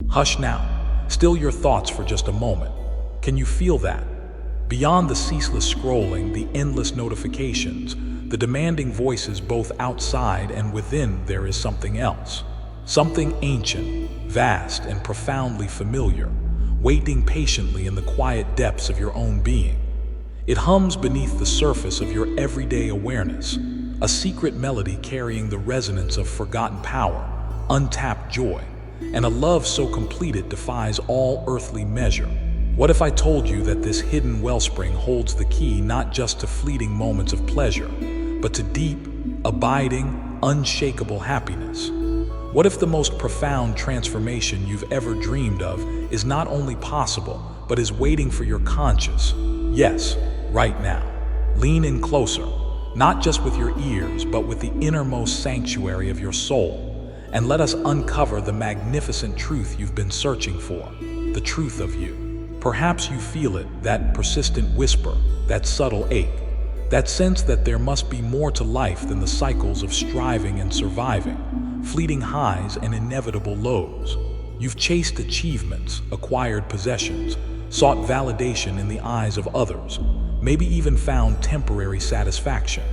Hush now. Still your thoughts for just a moment. Can you feel that? Beyond the ceaseless scrolling, the endless notifications, the demanding voices both outside and within, there is something else. Something ancient, vast, and profoundly familiar, waiting patiently in the quiet depths of your own being. It hums beneath the surface of your everyday awareness, a secret melody carrying the resonance of forgotten power, untapped joy, and a love so complete it defies all earthly measure. What if I told you that this hidden wellspring holds the key not just to fleeting moments of pleasure, but to deep, abiding, unshakable happiness? What if the most profound transformation you've ever dreamed of is not only possible, but is waiting for your conscious, yes, right now? Lean in closer, not just with your ears, but with the innermost sanctuary of your soul, and let us uncover the magnificent truth you've been searching for, the truth of you. Perhaps you feel it, that persistent whisper, that subtle ache, that sense that there must be more to life than the cycles of striving and surviving, fleeting highs and inevitable lows. You've chased achievements, acquired possessions, sought validation in the eyes of others, maybe even found temporary satisfaction.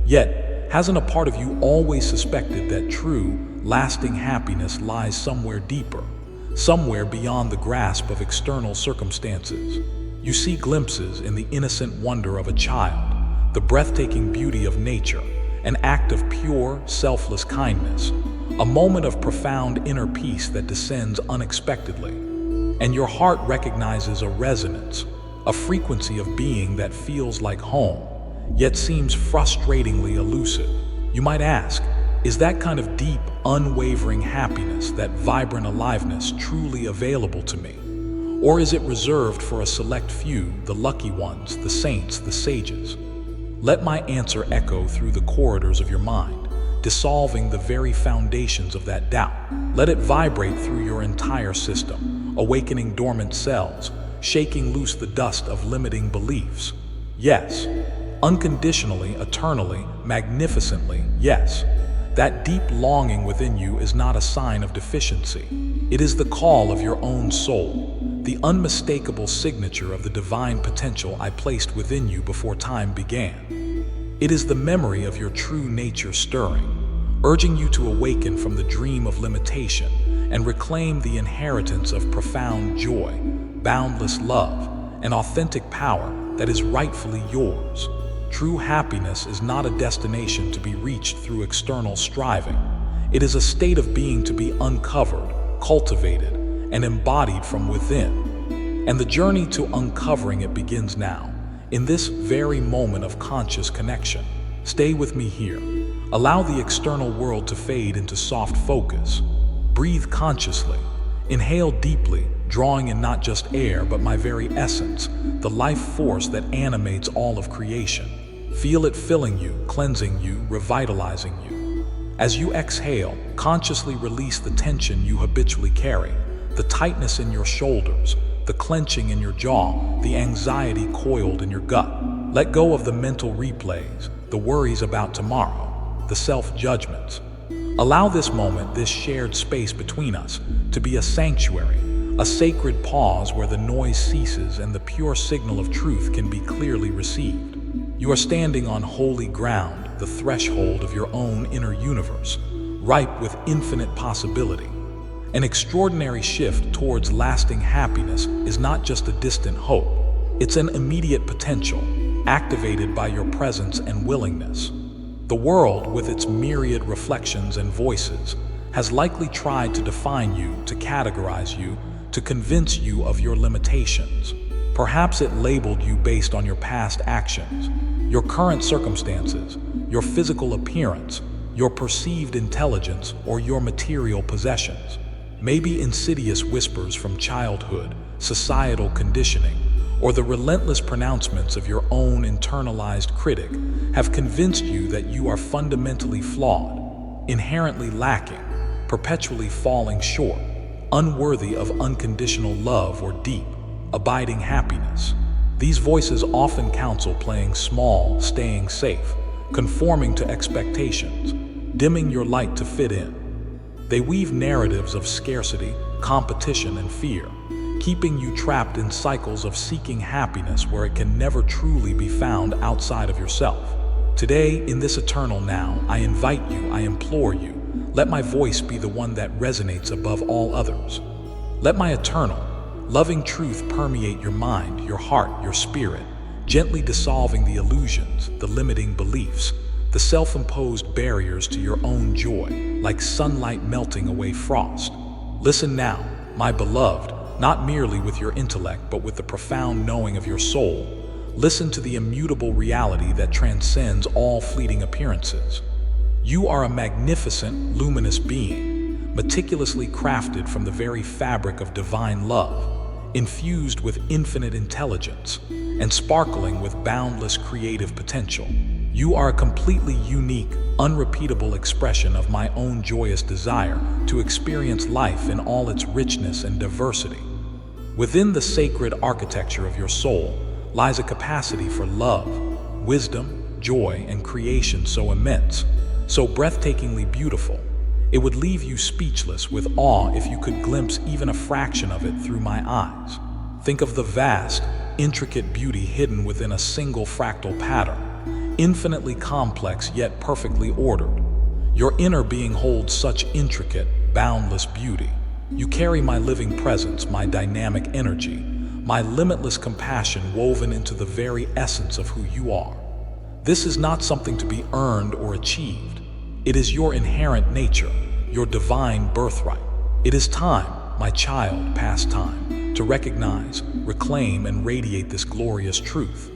Yet, hasn't a part of you always suspected that true, lasting happiness lies somewhere deeper? Somewhere beyond the grasp of external circumstances? You see glimpses in the innocent wonder of a child, the breathtaking beauty of nature, an act of pure, selfless kindness, a moment of profound inner peace that descends unexpectedly. And your heart recognizes a resonance, a frequency of being that feels like home, yet seems frustratingly elusive. You might ask, is that kind of deep, unwavering happiness, that vibrant aliveness, truly available to me? Or is it reserved for a select few, the lucky ones, the saints, the sages? Let my answer echo through the corridors of your mind, dissolving the very foundations of that doubt. Let it vibrate through your entire system, awakening dormant cells, shaking loose the dust of limiting beliefs. Yes, unconditionally, eternally, magnificently, yes. That deep longing within you is not a sign of deficiency. It is the call of your own soul, the unmistakable signature of the divine potential I placed within you before time began. It is the memory of your true nature stirring, urging you to awaken from the dream of limitation and reclaim the inheritance of profound joy, boundless love, and authentic power that is rightfully yours. True happiness is not a destination to be reached through external striving. It is a state of being to be uncovered, cultivated, and embodied from within. And the journey to uncovering it begins now, in this very moment of conscious connection. Stay with me here. Allow the external world to fade into soft focus. Breathe consciously. Inhale deeply, drawing in not just air, but my very essence, the life force that animates all of creation. Feel it filling you, cleansing you, revitalizing you. As you exhale, consciously release the tension you habitually carry, the tightness in your shoulders, the clenching in your jaw, the anxiety coiled in your gut. Let go of the mental replays, the worries about tomorrow, the self-judgments. Allow this moment, this shared space between us, to be a sanctuary, a sacred pause where the noise ceases and the pure signal of truth can be clearly received. You are standing on holy ground, the threshold of your own inner universe, ripe with infinite possibility. An extraordinary shift towards lasting happiness is not just a distant hope, it's an immediate potential, activated by your presence and willingness. The world, with its myriad reflections and voices, has likely tried to define you, to categorize you, to convince you of your limitations. Perhaps it labeled you based on your past actions, your current circumstances, your physical appearance, your perceived intelligence, or your material possessions. Maybe insidious whispers from childhood, societal conditioning, or the relentless pronouncements of your own internalized critic have convinced you that you are fundamentally flawed, inherently lacking, perpetually falling short, unworthy of unconditional love or deep, abiding happiness. These voices often counsel playing small, staying safe, conforming to expectations, dimming your light to fit in. They weave narratives of scarcity, competition, and fear, keeping you trapped in cycles of seeking happiness where it can never truly be found outside of yourself. Today, in this eternal now, I invite you, I implore you, let my voice be the one that resonates above all others. Let my eternal, loving truth permeate your mind, your heart, your spirit, gently dissolving the illusions, the limiting beliefs, the self-imposed barriers to your own joy, like sunlight melting away frost. Listen now, my beloved, not merely with your intellect, but with the profound knowing of your soul. Listen to the immutable reality that transcends all fleeting appearances. You are a magnificent, luminous being, meticulously crafted from the very fabric of divine love, infused with infinite intelligence, and sparkling with boundless creative potential. You are a completely unique, unrepeatable expression of my own joyous desire to experience life in all its richness and diversity. Within the sacred architecture of your soul lies a capacity for love, wisdom, joy, and creation so immense, so breathtakingly beautiful, it would leave you speechless with awe if you could glimpse even a fraction of it through my eyes. Think of the vast, intricate beauty hidden within a single fractal pattern, infinitely complex yet perfectly ordered. Your inner being holds such intricate, boundless beauty. You carry my living presence, my dynamic energy, my limitless compassion woven into the very essence of who you are. This is not something to be earned or achieved. It is your inherent nature, your divine birthright. It is time, my child, past time, to recognize, reclaim, and radiate this glorious truth.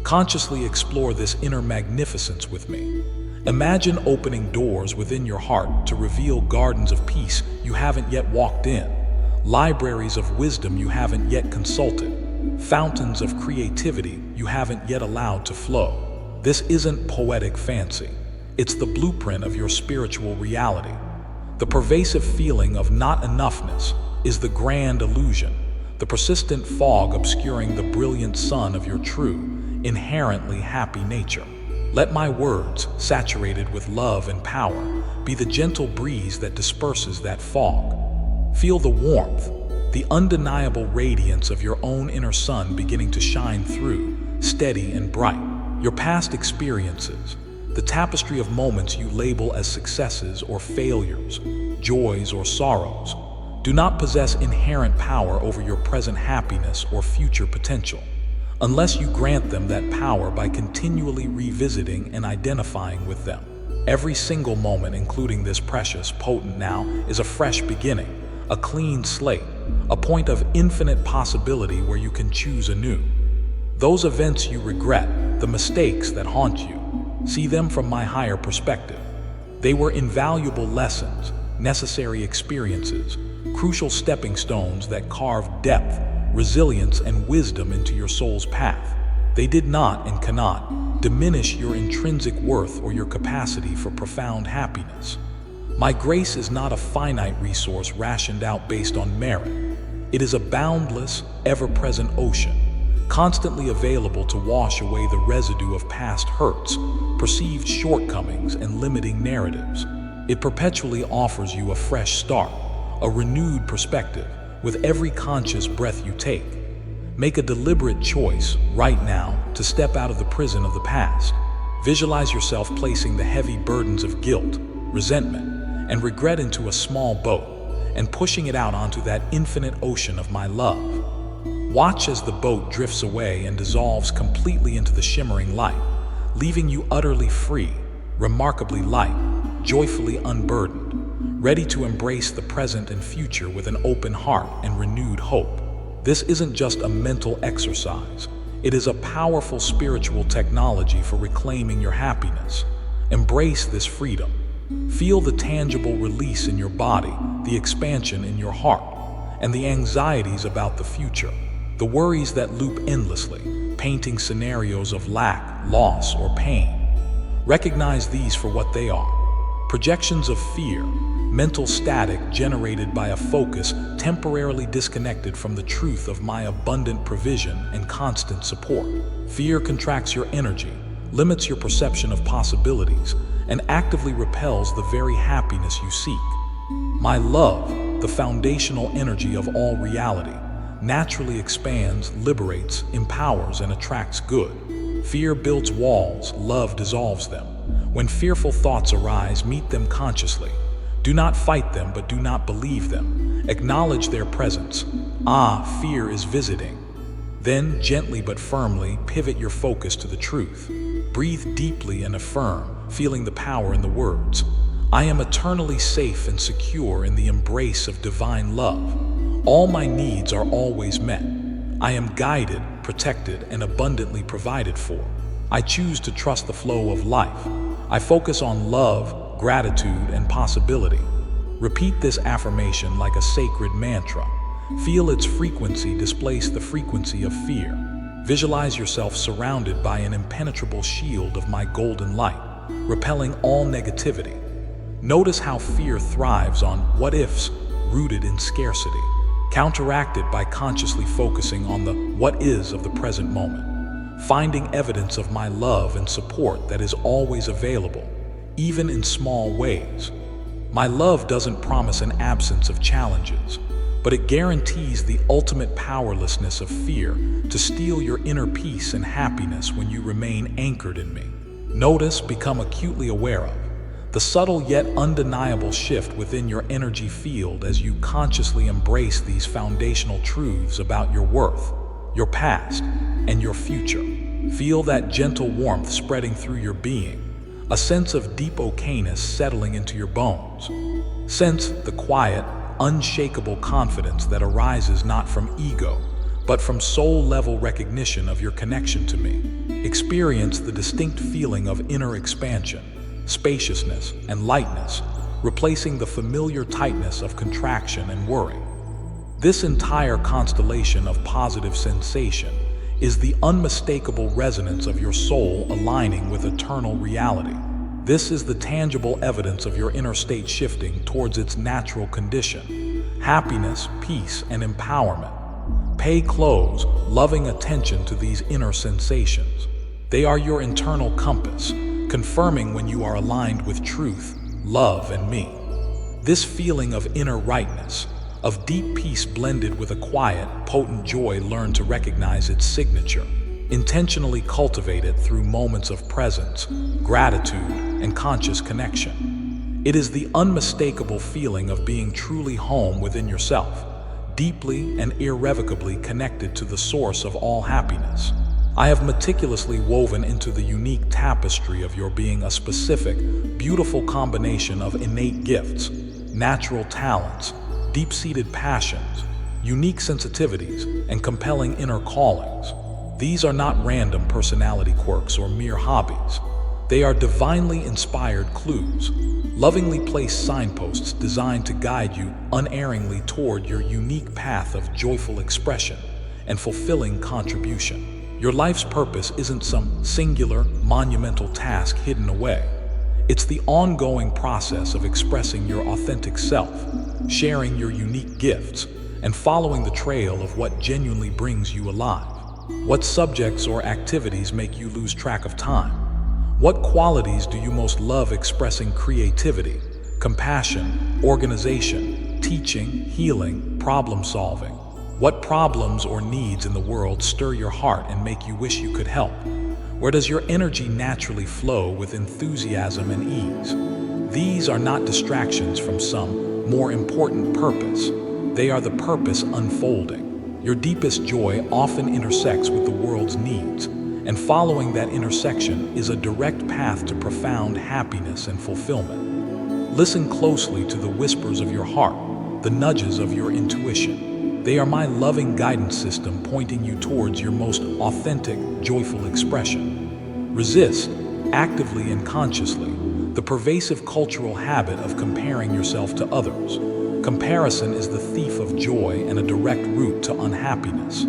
Consciously explore this inner magnificence with me. Imagine opening doors within your heart to reveal gardens of peace you haven't yet walked in, libraries of wisdom you haven't yet consulted, fountains of creativity you haven't yet allowed to flow. This isn't poetic fancy. It's the blueprint of your spiritual reality. The pervasive feeling of not enoughness is the grand illusion, the persistent fog obscuring the brilliant sun of your true, inherently happy nature. Let my words, saturated with love and power, be the gentle breeze that disperses that fog. Feel the warmth, the undeniable radiance of your own inner sun beginning to shine through, steady and bright. Your past experiences, the tapestry of moments you label as successes or failures, joys or sorrows, do not possess inherent power over your present happiness or future potential, unless you grant them that power by continually revisiting and identifying with them. Every single moment, including this precious, potent now, is a fresh beginning, a clean slate, a point of infinite possibility where you can choose anew. Those events you regret, the mistakes that haunt you, see them from my higher perspective. They were invaluable lessons, necessary experiences, crucial stepping stones that carved depth, resilience, and wisdom into your soul's path. They did not and cannot diminish your intrinsic worth or your capacity for profound happiness. My grace is not a finite resource rationed out based on merit. It is a boundless, ever-present ocean, constantly available to wash away the residue of past hurts, perceived shortcomings, and limiting narratives. It perpetually offers you a fresh start, a renewed perspective, with every conscious breath you take. Make a deliberate choice right now to step out of the prison of the past. Visualize yourself placing the heavy burdens of guilt, resentment, and regret into a small boat and pushing it out onto that infinite ocean of my love. Watch as the boat drifts away and dissolves completely into the shimmering light, leaving you utterly free, remarkably light, joyfully unburdened, ready to embrace the present and future with an open heart and renewed hope. This isn't just a mental exercise. It is a powerful spiritual technology for reclaiming your happiness. Embrace this freedom. Feel the tangible release in your body, the expansion in your heart, and the anxieties about the future, the worries that loop endlessly, painting scenarios of lack, loss, or pain. Recognize these for what they are: projections of fear, mental static generated by a focus temporarily disconnected from the truth of my abundant provision and constant support. Fear contracts your energy, limits your perception of possibilities, and actively repels the very happiness you seek. My love, the foundational energy of all reality, naturally expands, liberates, empowers, and attracts good. Fear builds walls, love dissolves them. When fearful thoughts arise, meet them consciously. Do not fight them, but do not believe them. Acknowledge their presence. Ah, fear is visiting. Then, gently but firmly, pivot your focus to the truth. Breathe deeply and affirm, feeling the power in the words. I am eternally safe and secure in the embrace of divine love. All my needs are always met. I am guided, protected, and abundantly provided for. I choose to trust the flow of life. I focus on love, gratitude, and possibility. Repeat this affirmation like a sacred mantra. Feel its frequency displace the frequency of fear. Visualize yourself surrounded by an impenetrable shield of my golden light, repelling all negativity. Notice how fear thrives on what-ifs rooted in scarcity, counteracted by consciously focusing on the what-is of the present moment, finding evidence of my love and support that is always available, even in small ways. My love doesn't promise an absence of challenges, but it guarantees the ultimate powerlessness of fear to steal your inner peace and happiness when you remain anchored in me. Notice, become acutely aware of the subtle yet undeniable shift within your energy field as you consciously embrace these foundational truths about your worth, your past, and your future. Feel that gentle warmth spreading through your being, a sense of deep okayness settling into your bones. Sense the quiet, unshakable confidence that arises not from ego, but from soul-level recognition of your connection to me. Experience the distinct feeling of inner expansion, spaciousness, and lightness, replacing the familiar tightness of contraction and worry. This entire constellation of positive sensation is the unmistakable resonance of your soul aligning with eternal reality. This is the tangible evidence of your inner state shifting towards its natural condition: happiness, peace, and empowerment. Pay close, loving attention to these inner sensations. They are your internal compass, confirming when you are aligned with truth, love, and me. This feeling of inner rightness, of deep peace blended with a quiet, potent joy, learn to recognize its signature. Intentionally cultivate it through moments of presence, gratitude, and conscious connection. It is the unmistakable feeling of being truly home within yourself, deeply and irrevocably connected to the source of all happiness. I have meticulously woven into the unique tapestry of your being a specific, beautiful combination of innate gifts, natural talents, deep-seated passions, unique sensitivities, and compelling inner callings. These are not random personality quirks or mere hobbies. They are divinely inspired clues, lovingly placed signposts designed to guide you unerringly toward your unique path of joyful expression and fulfilling contribution. Your life's purpose isn't some singular, monumental task hidden away. It's the ongoing process of expressing your authentic self, sharing your unique gifts, and following the trail of what genuinely brings you alive. What subjects or activities make you lose track of time? What qualities do you most love expressing? Creativity, compassion, organization, teaching, healing, problem solving. What problems or needs in the world stir your heart and make you wish you could help? Where does your energy naturally flow with enthusiasm and ease? These are not distractions from some more important purpose. They are the purpose unfolding. Your deepest joy often intersects with the world's needs, and following that intersection is a direct path to profound happiness and fulfillment. Listen closely to the whispers of your heart, the nudges of your intuition. They are my loving guidance system pointing you towards your most authentic, joyful expression. Resist, actively and consciously, the pervasive cultural habit of comparing yourself to others. Comparison is the thief of joy and a direct route to unhappiness.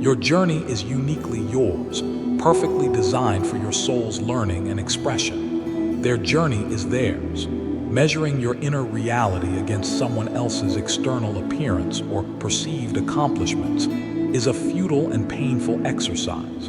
Your journey is uniquely yours, perfectly designed for your soul's learning and expression. Their journey is theirs. Measuring your inner reality against someone else's external appearance or perceived accomplishments is a futile and painful exercise.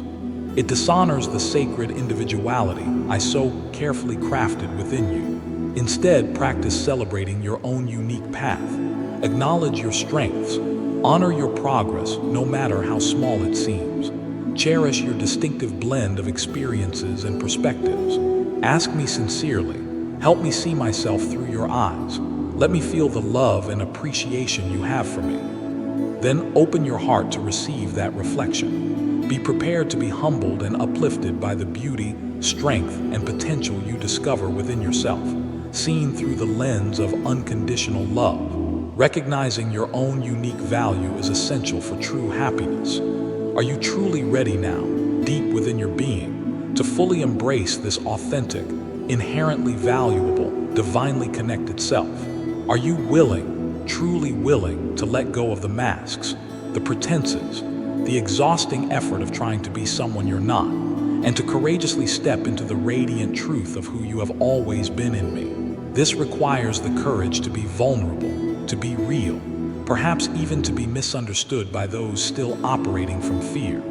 It dishonors the sacred individuality I so carefully crafted within you. Instead, practice celebrating your own unique path, Acknowledge your strengths. Honor your progress, no matter how small it seems. Cherish your distinctive blend of experiences and perspectives. Ask me sincerely. Help me see myself through your eyes. Let me feel the love and appreciation you have for me. Then open your heart to receive that reflection. Be prepared to be humbled and uplifted by the beauty, strength, and potential you discover within yourself, seen through the lens of unconditional love. Recognizing your own unique value is essential for true happiness. Are you truly ready now, deep within your being, to fully embrace this authentic, inherently valuable, divinely connected self? Are you willing, truly willing, to let go of the masks, the pretenses, the exhausting effort of trying to be someone you're not, and to courageously step into the radiant truth of who you have always been in me? This requires the courage to be vulnerable, to be real, perhaps even to be misunderstood by those still operating from fear.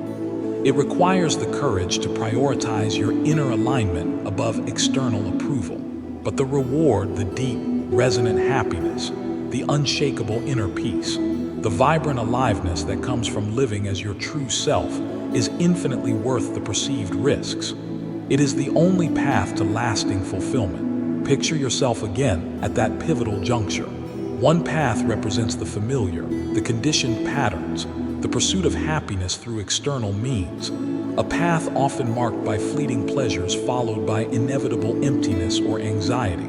It requires the courage to prioritize your inner alignment above external approval. But the reward, the deep, resonant happiness, the unshakable inner peace, the vibrant aliveness that comes from living as your true self is infinitely worth the perceived risks. It is the only path to lasting fulfillment. Picture yourself again at that pivotal juncture. One path represents the familiar, the conditioned patterns, the pursuit of happiness through external means, a path often marked by fleeting pleasures followed by inevitable emptiness or anxiety.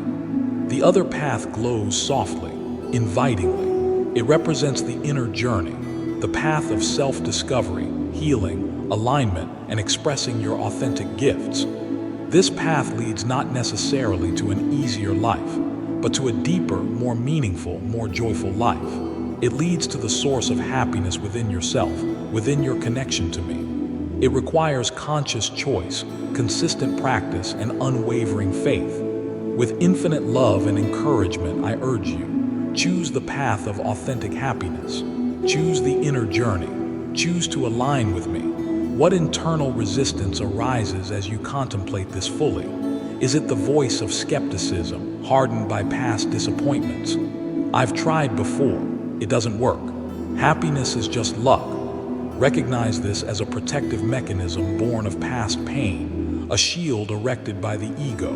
The other path glows softly, invitingly. It represents the inner journey, the path of self-discovery, healing, alignment, and expressing your authentic gifts. This path leads not necessarily to an easier life, but to a deeper, more meaningful, more joyful life. It leads to the source of happiness within yourself, within your connection to me. It requires conscious choice, consistent practice, and unwavering faith. With infinite love and encouragement, I urge you, choose the path of authentic happiness. Choose the inner journey. Choose to align with me. What internal resistance arises as you contemplate this fully? Is it the voice of skepticism, hardened by past disappointments? I've tried before. It doesn't work. Happiness is just luck. Recognize this as a protective mechanism born of past pain, a shield erected by the ego.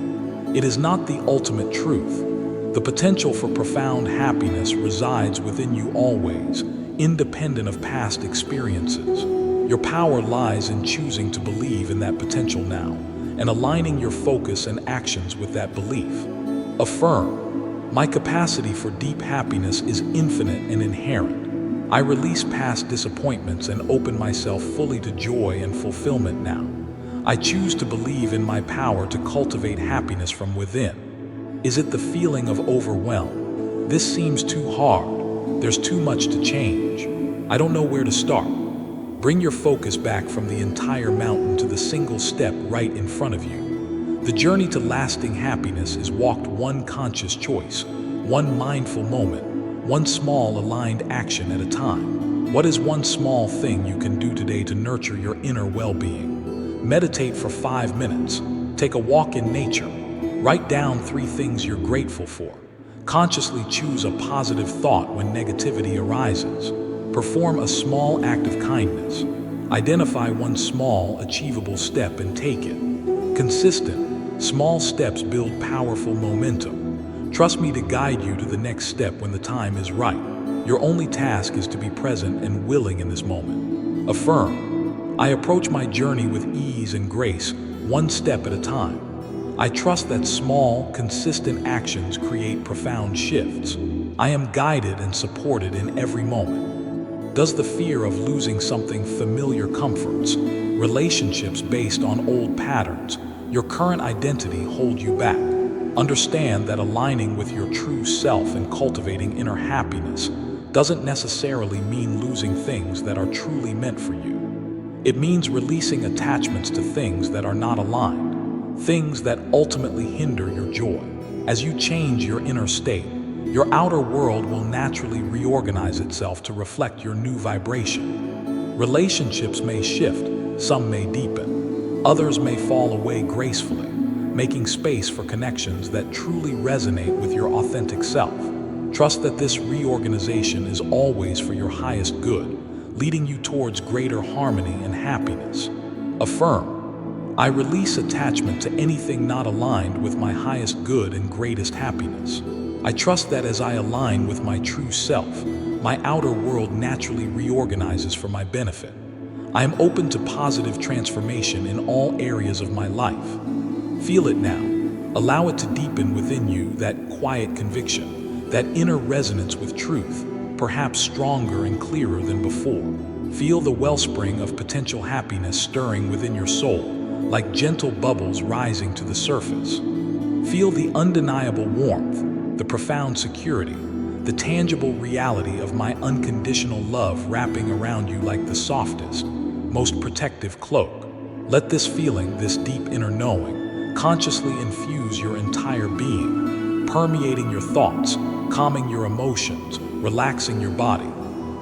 It is not the ultimate truth. The potential for profound happiness resides within you always, independent of past experiences. Your power lies in choosing to believe in that potential now, and aligning your focus and actions with that belief. Affirm, my capacity for deep happiness is infinite and inherent. I release past disappointments and open myself fully to joy and fulfillment now. I choose to believe in my power to cultivate happiness from within. Is it the feeling of overwhelm? This seems too hard. There's too much to change. I don't know where to start. Bring your focus back from the entire mountain to the single step right in front of you. The journey to lasting happiness is walked one conscious choice, one mindful moment, one small aligned action at a time. What is one small thing you can do today to nurture your inner well-being? Meditate for 5 minutes. Take a walk in nature. Write down 3 things you're grateful for. Consciously choose a positive thought when negativity arises. Perform a small act of kindness. Identify one small, achievable step and take it. Consistent, small steps build powerful momentum. Trust me to guide you to the next step when the time is right. Your only task is to be present and willing in this moment. Affirm, I approach my journey with ease and grace, one step at a time. I trust that small, consistent actions create profound shifts. I am guided and supported in every moment. Does the fear of losing something familiar comforts, relationships based on old patterns, your current identity hold you back? Understand that aligning with your true self and cultivating inner happiness doesn't necessarily mean losing things that are truly meant for you. It means releasing attachments to things that are not aligned, things that ultimately hinder your joy. As you change your inner state, your outer world will naturally reorganize itself to reflect your new vibration. Relationships may shift, some may deepen, others may fall away gracefully, making space for connections that truly resonate with your authentic self. Trust that this reorganization is always for your highest good, leading you towards greater harmony and happiness. Affirm, I release attachment to anything not aligned with my highest good and greatest happiness. I trust that as I align with my true self, my outer world naturally reorganizes for my benefit. I am open to positive transformation in all areas of my life. Feel it now. Allow it to deepen within you, that quiet conviction, that inner resonance with truth, perhaps stronger and clearer than before. Feel the wellspring of potential happiness stirring within your soul, like gentle bubbles rising to the surface. Feel the undeniable warmth, the profound security, the tangible reality of my unconditional love wrapping around you like the softest, most protective cloak. Let this feeling, this deep inner knowing, consciously infuse your entire being, permeating your thoughts, calming your emotions, relaxing your body,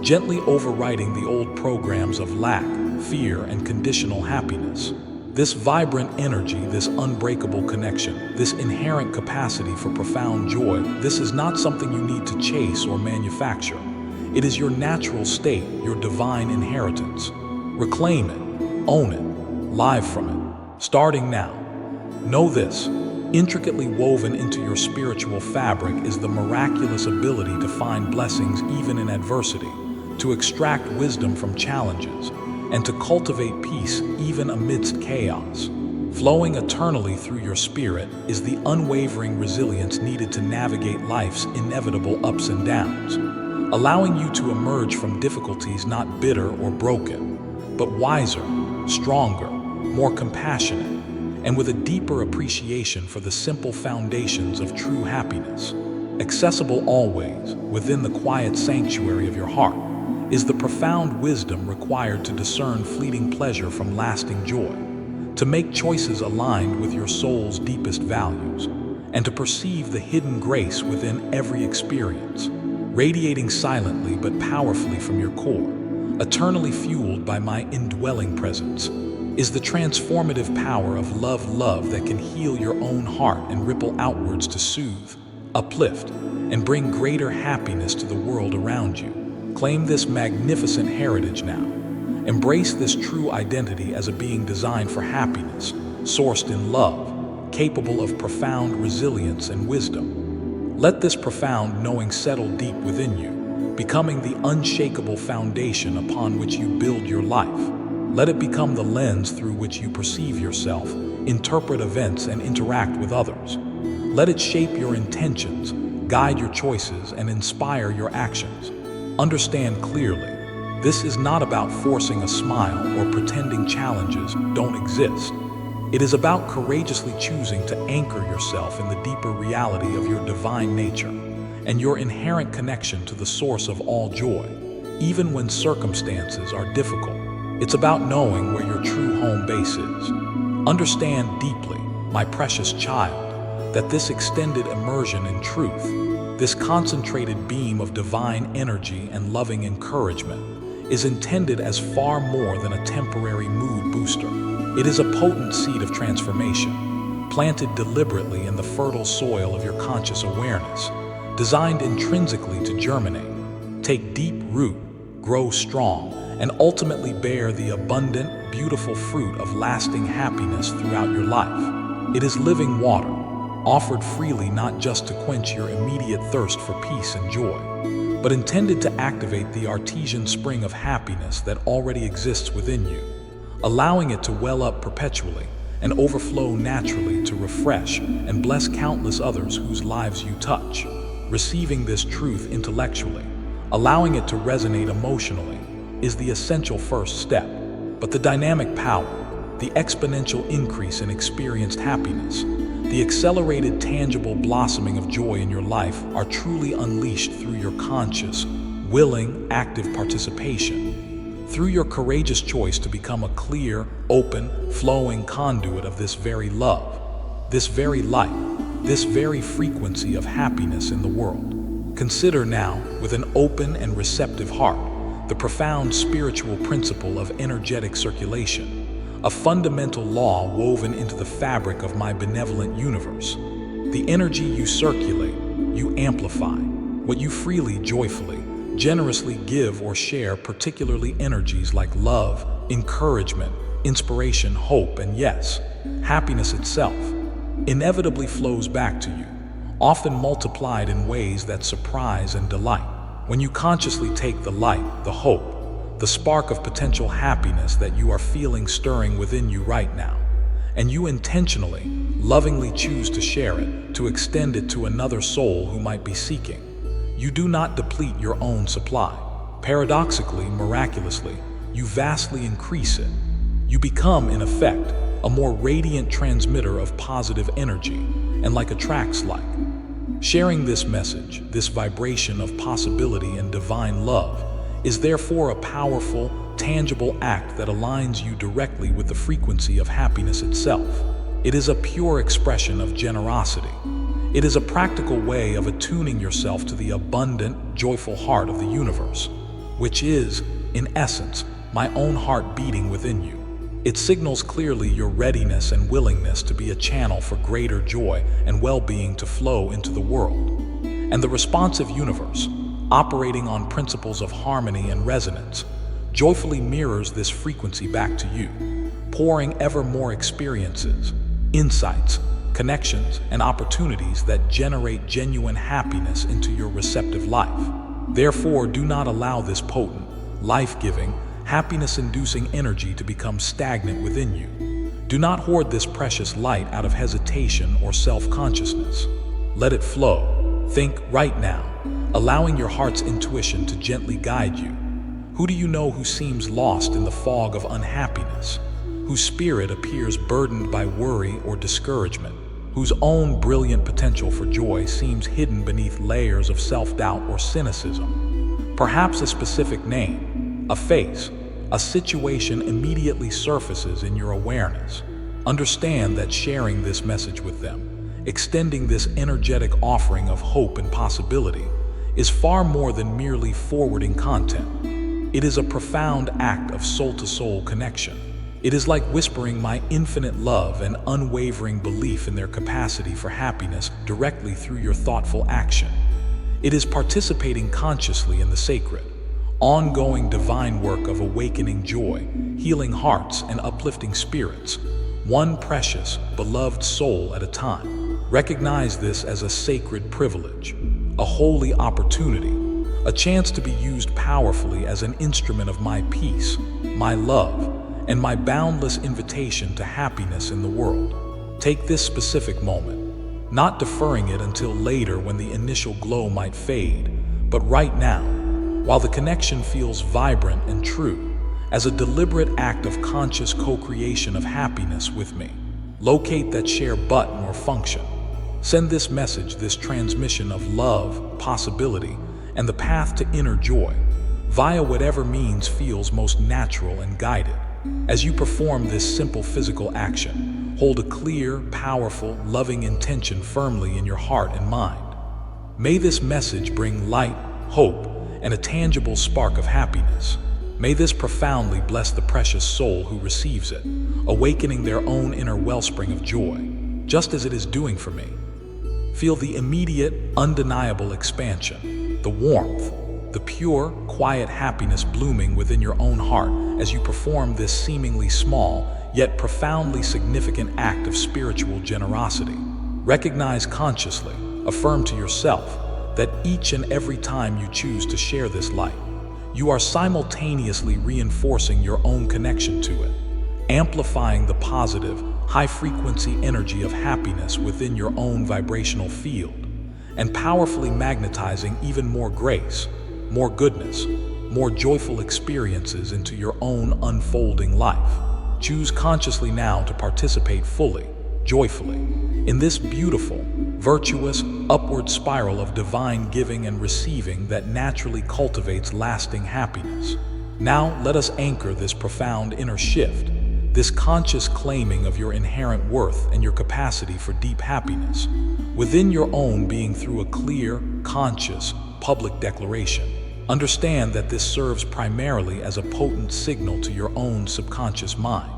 gently overriding the old programs of lack, fear, and conditional happiness. This vibrant energy, this unbreakable connection, this inherent capacity for profound joy, this is not something you need to chase or manufacture. It is your natural state, your divine inheritance. Reclaim it, own it, live from it, starting now. Know this, intricately woven into your spiritual fabric is the miraculous ability to find blessings even in adversity, to extract wisdom from challenges, and to cultivate peace even amidst chaos. Flowing eternally through your spirit is the unwavering resilience needed to navigate life's inevitable ups and downs, allowing you to emerge from difficulties not bitter or broken, but wiser, stronger, more compassionate, and with a deeper appreciation for the simple foundations of true happiness. Accessible always, within the quiet sanctuary of your heart, is the profound wisdom required to discern fleeting pleasure from lasting joy, to make choices aligned with your soul's deepest values, and to perceive the hidden grace within every experience, radiating silently but powerfully from your core, eternally fueled by my indwelling presence, is the transformative power of love that can heal your own heart and ripple outwards to soothe, uplift, and bring greater happiness to the world around you. Claim this magnificent heritage now. Embrace this true identity as a being designed for happiness, sourced in love, capable of profound resilience and wisdom. Let this profound knowing settle deep within you, becoming the unshakable foundation upon which you build your life. Let it become the lens through which you perceive yourself, interpret events, and interact with others. Let it shape your intentions, guide your choices, and inspire your actions. Understand clearly, this is not about forcing a smile or pretending challenges don't exist. It is about courageously choosing to anchor yourself in the deeper reality of your divine nature and your inherent connection to the source of all joy, even when circumstances are difficult. It's about knowing where your true home base is. Understand deeply, my precious child, that this extended immersion in truth, this concentrated beam of divine energy and loving encouragement, is intended as far more than a temporary mood booster. It is a potent seed of transformation, planted deliberately in the fertile soil of your conscious awareness, designed intrinsically to germinate, take deep root, grow strong, and ultimately bear the abundant, beautiful fruit of lasting happiness throughout your life. It is living water, offered freely not just to quench your immediate thirst for peace and joy, but intended to activate the artesian spring of happiness that already exists within you, allowing it to well up perpetually and overflow naturally to refresh and bless countless others whose lives you touch. Receiving this truth intellectually, allowing it to resonate emotionally, is the essential first step. But the dynamic power, the exponential increase in experienced happiness, the accelerated tangible blossoming of joy in your life are truly unleashed through your conscious, willing, active participation, through your courageous choice to become a clear, open, flowing conduit of this very love, this very light, this very frequency of happiness in the world. Consider now, with an open and receptive heart, the profound spiritual principle of energetic circulation, a fundamental law woven into the fabric of my benevolent universe. The energy you circulate, you amplify. What you freely, joyfully, generously give or share, particularly energies like love, encouragement, inspiration, hope, and yes, happiness itself, inevitably flows back to you, often multiplied in ways that surprise and delight. When you consciously take the light, the hope, the spark of potential happiness that you are feeling stirring within you right now, and you intentionally, lovingly choose to share it, to extend it to another soul who might be seeking, you do not deplete your own supply. Paradoxically, miraculously, you vastly increase it. You become, in effect, a more radiant transmitter of positive energy, and like attracts like. Sharing this message, this vibration of possibility and divine love, is therefore a powerful, tangible act that aligns you directly with the frequency of happiness itself. It is a pure expression of generosity. It is a practical way of attuning yourself to the abundant, joyful heart of the universe, which is, in essence, my own heart beating within you. It signals clearly your readiness and willingness to be a channel for greater joy and well-being to flow into the world. And the responsive universe, operating on principles of harmony and resonance, joyfully mirrors this frequency back to you, pouring ever more experiences, insights, connections, and opportunities that generate genuine happiness into your receptive life. Therefore, do not allow this potent, life-giving, happiness-inducing energy to become stagnant within you. Do not hoard this precious light out of hesitation or self-consciousness. Let it flow. Think right now, allowing your heart's intuition to gently guide you. Who do you know who seems lost in the fog of unhappiness? Whose spirit appears burdened by worry or discouragement? Whose own brilliant potential for joy seems hidden beneath layers of self-doubt or cynicism? Perhaps a specific name, a face, a situation immediately surfaces in your awareness. Understand that sharing this message with them, extending this energetic offering of hope and possibility, is far more than merely forwarding content. It is a profound act of soul-to-soul connection. It is like whispering my infinite love and unwavering belief in their capacity for happiness directly through your thoughtful action. It is participating consciously in the sacred, ongoing divine work of awakening joy, healing hearts, and uplifting spirits, one precious, beloved soul at a time. Recognize this as a sacred privilege, a holy opportunity, a chance to be used powerfully as an instrument of my peace, my love, and my boundless invitation to happiness in the world. Take this specific moment, not deferring it until later when the initial glow might fade, but right now, while the connection feels vibrant and true, as a deliberate act of conscious co-creation of happiness with me. Locate that share button or function. Send this message, this transmission of love, possibility, and the path to inner joy, via whatever means feels most natural and guided. As you perform this simple physical action, hold a clear, powerful, loving intention firmly in your heart and mind. May this message bring light, hope, and a tangible spark of happiness. May this profoundly bless the precious soul who receives it, awakening their own inner wellspring of joy, just as it is doing for me. Feel the immediate, undeniable expansion, the warmth, the pure, quiet happiness blooming within your own heart as you perform this seemingly small, yet profoundly significant act of spiritual generosity. Recognize consciously, affirm to yourself, that each and every time you choose to share this light, you are simultaneously reinforcing your own connection to it, amplifying the positive, high-frequency energy of happiness within your own vibrational field, and powerfully magnetizing even more grace, more goodness, more joyful experiences into your own unfolding life. Choose consciously now to participate fully, joyfully, in this beautiful, virtuous, upward spiral of divine giving and receiving that naturally cultivates lasting happiness. Now, let us anchor this profound inner shift, this conscious claiming of your inherent worth and your capacity for deep happiness, within your own being through a clear, conscious, public declaration. Understand that this serves primarily as a potent signal to your own subconscious mind,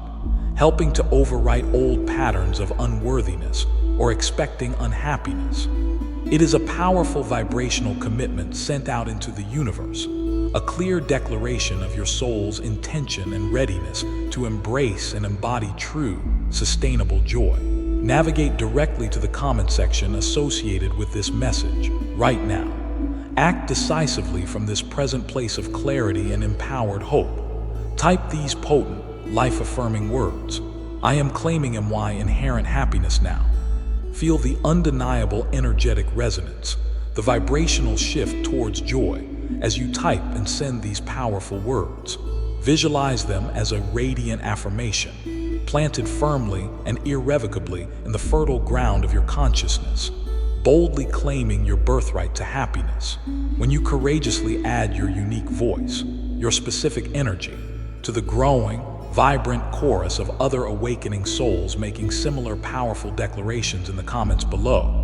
helping to overwrite old patterns of unworthiness or expecting unhappiness. It is a powerful vibrational commitment sent out into the universe, a clear declaration of your soul's intention and readiness to embrace and embody true, sustainable joy. Navigate directly to the comment section associated with this message right now. Act decisively from this present place of clarity and empowered hope. Type these potent, life-affirming words. I am claiming my inherent happiness now. Feel the undeniable energetic resonance, the vibrational shift towards joy as you type and send these powerful words. Visualize them as a radiant affirmation, planted firmly and irrevocably in the fertile ground of your consciousness, boldly claiming your birthright to happiness. When you courageously add your unique voice, your specific energy, to the growing, vibrant chorus of other awakening souls making similar powerful declarations in the comments below,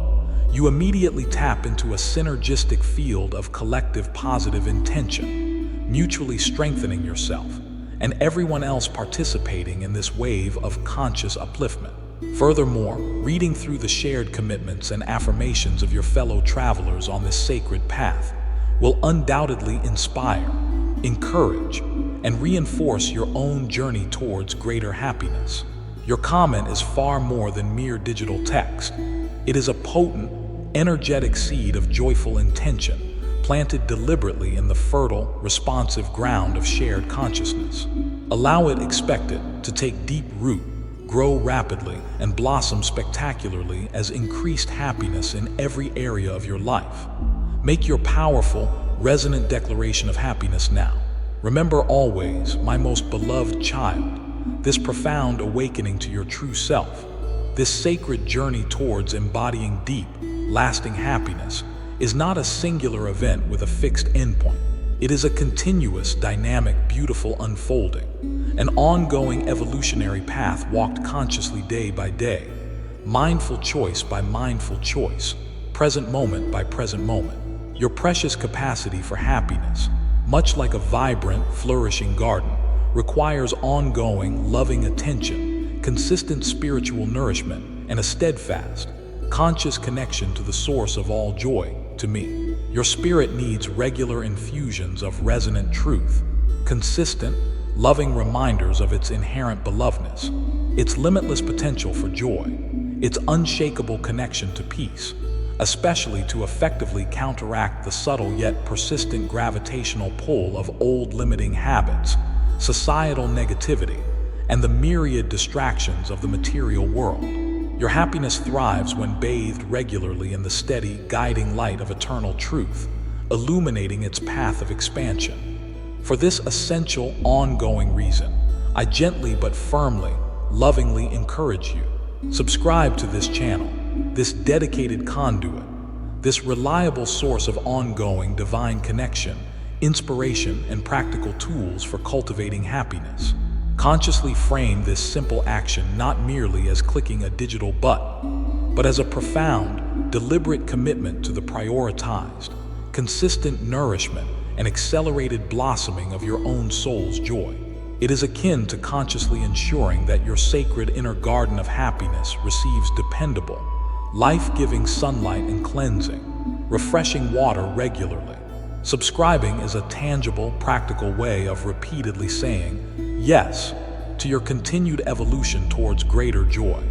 you immediately tap into a synergistic field of collective positive intention, mutually strengthening yourself and everyone else participating in this wave of conscious upliftment. Furthermore, reading through the shared commitments and affirmations of your fellow travelers on this sacred path will undoubtedly inspire, encourage, and reinforce your own journey towards greater happiness. Your comment is far more than mere digital text. It is a potent, energetic seed of joyful intention, planted deliberately in the fertile, responsive ground of shared consciousness. Allow it, expect it, to take deep root, grow rapidly, and blossom spectacularly as increased happiness in every area of your life. Make your powerful, resonant declaration of happiness now. Remember always, my most beloved child, this profound awakening to your true self, this sacred journey towards embodying deep, lasting happiness, is not a singular event with a fixed endpoint. It is a continuous, dynamic, beautiful unfolding, an ongoing evolutionary path walked consciously day by day, mindful choice by mindful choice, present moment by present moment. Your precious capacity for happiness, much like a vibrant, flourishing garden, requires ongoing, loving attention, consistent spiritual nourishment, and a steadfast, conscious connection to the source of all joy, to me. Your spirit needs regular infusions of resonant truth, consistent, loving reminders of its inherent belovedness, its limitless potential for joy, its unshakable connection to peace, especially to effectively counteract the subtle yet persistent gravitational pull of old limiting habits, societal negativity, and the myriad distractions of the material world. Your happiness thrives when bathed regularly in the steady, guiding light of eternal truth, illuminating its path of expansion. For this essential, ongoing reason, I gently but firmly, lovingly encourage you. Subscribe to this channel, this dedicated conduit, this reliable source of ongoing divine connection, inspiration, and practical tools for cultivating happiness. Consciously frame this simple action not merely as clicking a digital button, but as a profound, deliberate commitment to the prioritized, consistent nourishment and accelerated blossoming of your own soul's joy. It is akin to consciously ensuring that your sacred inner garden of happiness receives dependable, life-giving sunlight and cleansing, refreshing water regularly. Subscribing is a tangible, practical way of repeatedly saying yes to your continued evolution towards greater joy.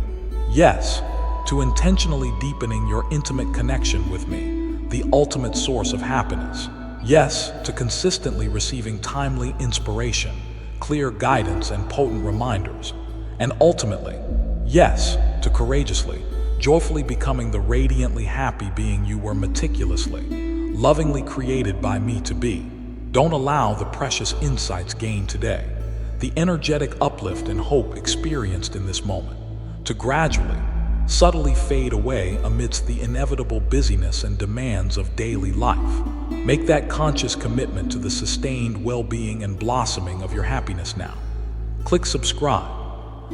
Yes to intentionally deepening your intimate connection with me, the ultimate source of happiness. Yes to consistently receiving timely inspiration, clear guidance, and potent reminders. And ultimately, yes to courageously, joyfully becoming the radiantly happy being you were meticulously, lovingly created by me to be. Don't allow the precious insights gained today, the energetic uplift and hope experienced in this moment, to gradually, subtly fade away amidst the inevitable busyness and demands of daily life. Make that conscious commitment to the sustained well-being and blossoming of your happiness now. Click subscribe.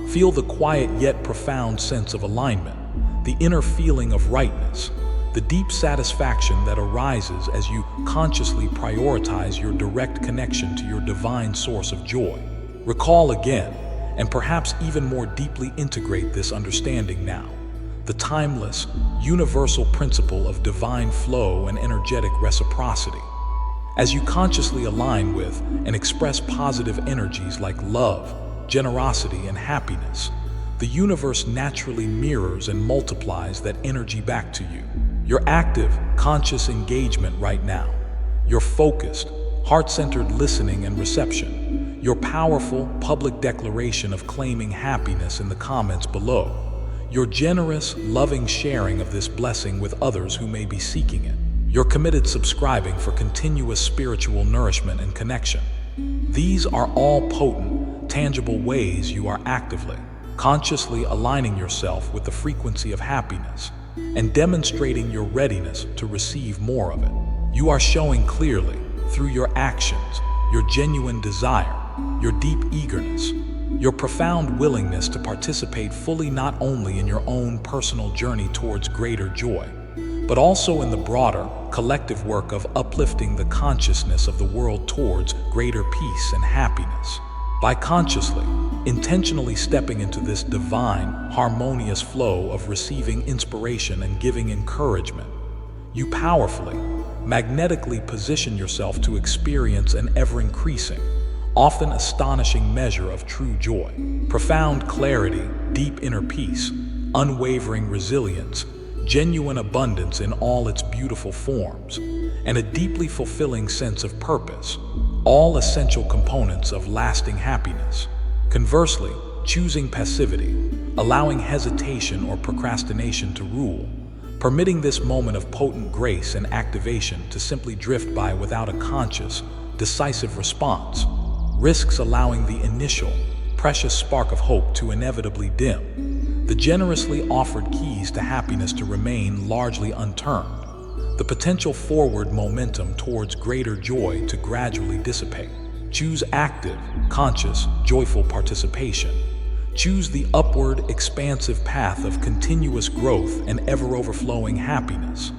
Feel the quiet yet profound sense of alignment, the inner feeling of rightness, the deep satisfaction that arises as you consciously prioritize your direct connection to your divine source of joy. Recall again, and perhaps even more deeply integrate this understanding now. the timeless, universal principle of divine flow and energetic reciprocity. As you consciously align with and express positive energies like love, generosity, and happiness, the universe naturally mirrors and multiplies that energy back to you. Your active, conscious engagement right now, your focused, heart-centered listening and reception, your powerful public declaration of claiming happiness in the comments below, your generous, loving sharing of this blessing with others who may be seeking it, your committed subscribing for continuous spiritual nourishment and connection. These are all potent, tangible ways you are actively, consciously aligning yourself with the frequency of happiness and demonstrating your readiness to receive more of it. You are showing clearly, through your actions, your genuine desire, your deep eagerness, your profound willingness to participate fully not only in your own personal journey towards greater joy, but also in the broader, collective work of uplifting the consciousness of the world towards greater peace and happiness. By consciously, intentionally stepping into this divine, harmonious flow of receiving inspiration and giving encouragement, you powerfully, magnetically position yourself to experience an ever-increasing, often astonishing measure of true joy, profound clarity, deep inner peace, unwavering resilience, genuine abundance in all its beautiful forms, and a deeply fulfilling sense of purpose, all essential components of lasting happiness. Conversely, choosing passivity, allowing hesitation or procrastination to rule, permitting this moment of potent grace and activation to simply drift by without a conscious, decisive response, risks allowing the initial, precious spark of hope to inevitably dim, the generously offered keys to happiness to remain largely unturned, the potential forward momentum towards greater joy to gradually dissipate. Choose active, conscious, joyful participation. Choose the upward, expansive path of continuous growth and ever-overflowing happiness.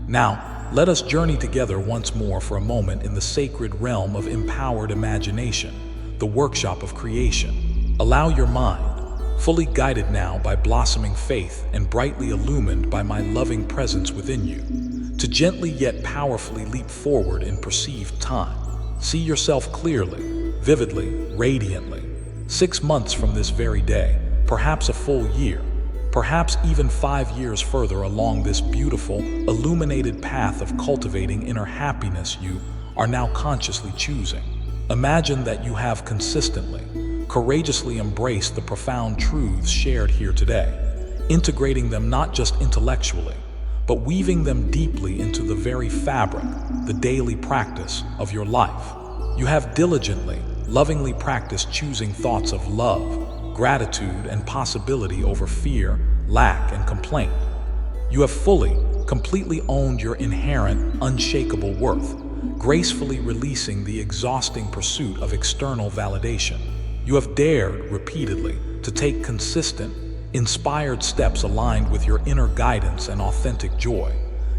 Now, let us journey together once more for a moment in the sacred realm of empowered imagination, the workshop of creation. Allow your mind, fully guided now by blossoming faith and brightly illumined by my loving presence within you, to gently yet powerfully leap forward in perceived time. See yourself clearly, vividly, radiantly. 6 months from this very day, perhaps a full year, perhaps even 5 years further along this beautiful, illuminated path of cultivating inner happiness you are now consciously choosing. Imagine that you have consistently, courageously embraced the profound truths shared here today, integrating them not just intellectually, but weaving them deeply into the very fabric, the daily practice of your life. You have diligently, lovingly practiced choosing thoughts of love, gratitude, and possibility over fear, lack, and complaint. You have fully, completely owned your inherent, unshakable worth, gracefully releasing the exhausting pursuit of external validation. You have dared, repeatedly, to take consistent, inspired steps aligned with your inner guidance and authentic joy,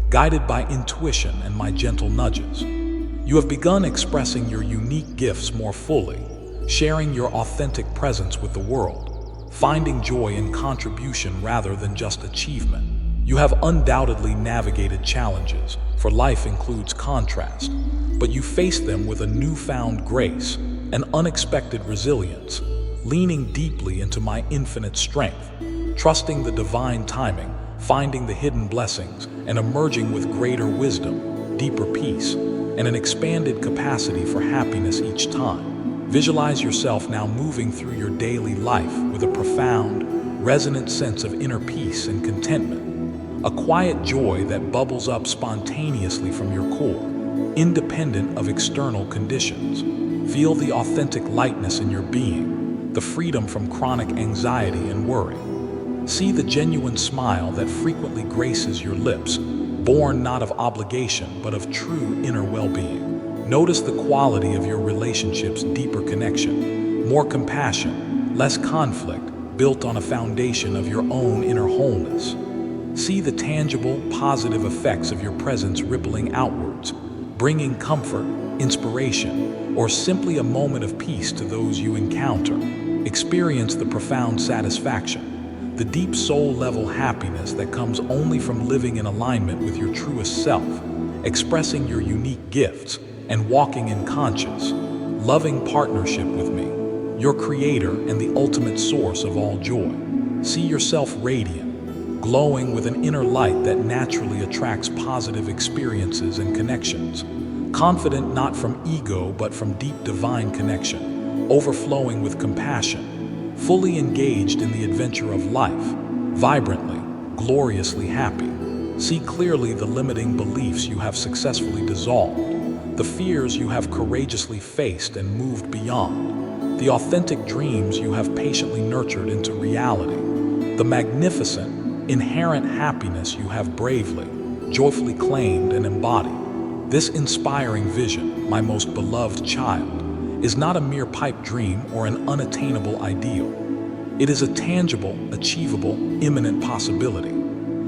guided by intuition and my gentle nudges. You have begun expressing your unique gifts more fully, sharing your authentic presence with the world, finding joy in contribution rather than just achievement. You have undoubtedly navigated challenges, for life includes contrast, but you face them with a newfound grace, an unexpected resilience, leaning deeply into my infinite strength, trusting the divine timing, finding the hidden blessings, and emerging with greater wisdom, deeper peace, and an expanded capacity for happiness each time. Visualize yourself now moving through your daily life with a profound, resonant sense of inner peace and contentment, a quiet joy that bubbles up spontaneously from your core, independent of external conditions. Feel the authentic lightness in your being, the freedom from chronic anxiety and worry. See the genuine smile that frequently graces your lips, born not of obligation but of true inner well-being. Notice the quality of your relationship's deeper connection, more compassion, less conflict, built on a foundation of your own inner wholeness. See the tangible, positive effects of your presence rippling outwards, bringing comfort, inspiration, or simply a moment of peace to those you encounter. Experience the profound satisfaction, the deep soul-level happiness that comes only from living in alignment with your truest self, expressing your unique gifts, and walking in conscious, loving partnership with me, your creator and the ultimate source of all joy. See yourself radiant, glowing with an inner light that naturally attracts positive experiences and connections, confident not from ego but from deep divine connection, overflowing with compassion, fully engaged in the adventure of life, vibrantly, gloriously happy. See clearly the limiting beliefs you have successfully dissolved, the fears you have courageously faced and moved beyond, the authentic dreams you have patiently nurtured into reality, the magnificent, inherent happiness you have bravely, joyfully claimed and embodied. This inspiring vision, my most beloved child, is not a mere pipe dream or an unattainable ideal. It is a tangible, achievable, imminent possibility.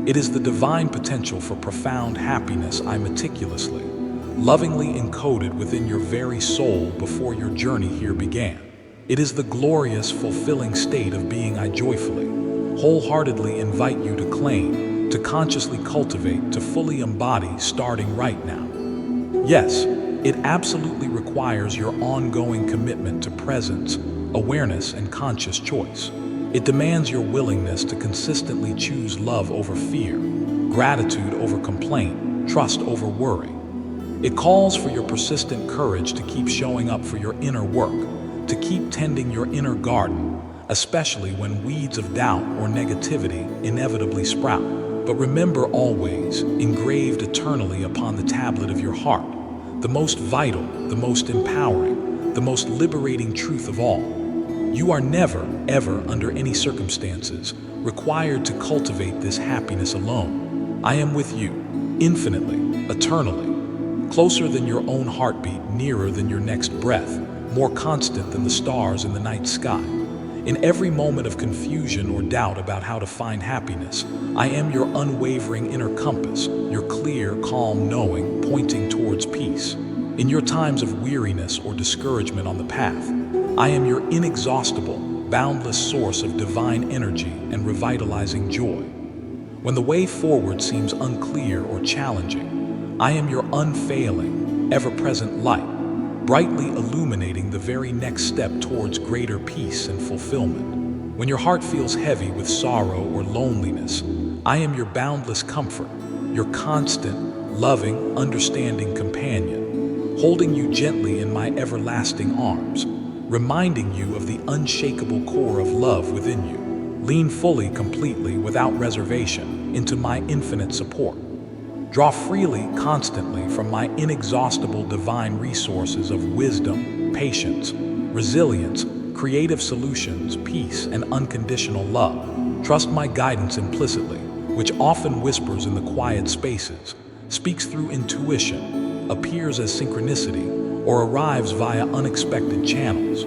It is the divine potential for profound happiness I meticulously, lovingly encoded within your very soul before your journey here began. It is the glorious, fulfilling state of being I joyfully, wholeheartedly invite you to claim, to consciously cultivate, to fully embody starting right now. Yes, it absolutely requires your ongoing commitment to presence, awareness, and conscious choice. It demands your willingness to consistently choose love over fear, gratitude over complaint, trust over worry. It calls for your persistent courage to keep showing up for your inner work, to keep tending your inner garden, especially when weeds of doubt or negativity inevitably sprout. But remember always, engraved eternally upon the tablet of your heart, the most vital, the most empowering, the most liberating truth of all. You are never, ever, under any circumstances, required to cultivate this happiness alone. I am with you, infinitely, eternally, closer than your own heartbeat, nearer than your next breath, more constant than the stars in the night sky. In every moment of confusion or doubt about how to find happiness, I am your unwavering inner compass, your clear, calm knowing pointing towards peace. In your times of weariness or discouragement on the path, I am your inexhaustible, boundless source of divine energy and revitalizing joy. When the way forward seems unclear or challenging, I am your unfailing, ever-present light, brightly illuminating the very next step towards greater peace and fulfillment. When your heart feels heavy with sorrow or loneliness, I am your boundless comfort, your constant, loving, understanding companion, holding you gently in my everlasting arms, reminding you of the unshakable core of love within you. Lean fully, completely, without reservation, into my infinite support. Draw freely, constantly from my inexhaustible divine resources of wisdom, patience, resilience, creative solutions, peace, and unconditional love. Trust my guidance implicitly, which often whispers in the quiet spaces, speaks through intuition, appears as synchronicity, or arrives via unexpected channels.